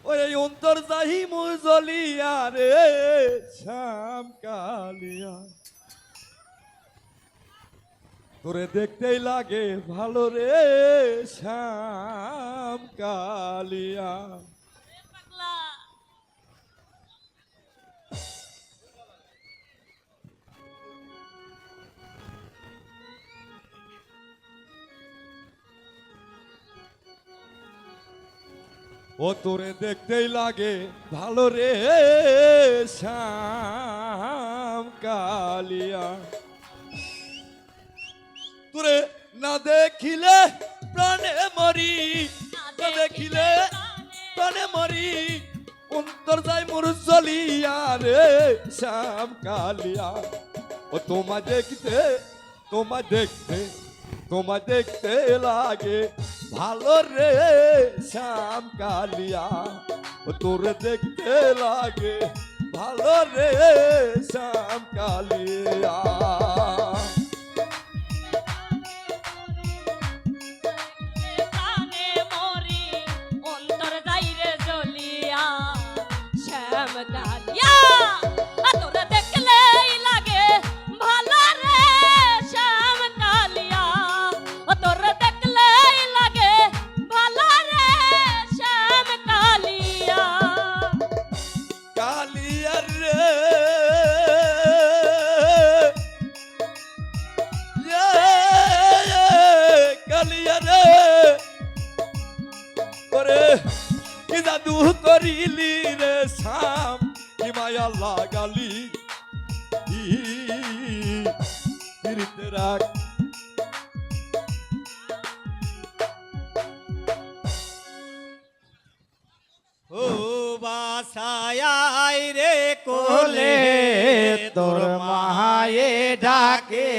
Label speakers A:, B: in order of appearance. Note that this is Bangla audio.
A: ওই অন্তর যাহি মুজলিয়া রে শ্যাম কালিয়া তোরে দেখতেই লাগে ভালো রে শ্যাম কালিয়া। ও তোরে দেখতেই লাগে ভালো রে শ্যাম কালিয়া তোরে না দেখিলে প্রাণে মরি, না দেখিলে প্রাণে মরি অন্তর যায় মোর জ্বলিয়া রে শ্যাম কালিয়া। ও তোমায় দেখতে তোমায় দেখতে তোমায় দেখতে লাগে ভালো রে শ্যাম কালিয়া। ও তোরে দেখতে লাগে ভালো রে শ্যাম কালিয়া। কি জাদু করিলি রে শ্যাম কি মায়া লাগালি ফিরতে রাখ
B: ও বাসায় রে কোলে তোর মায়ে ডাকে।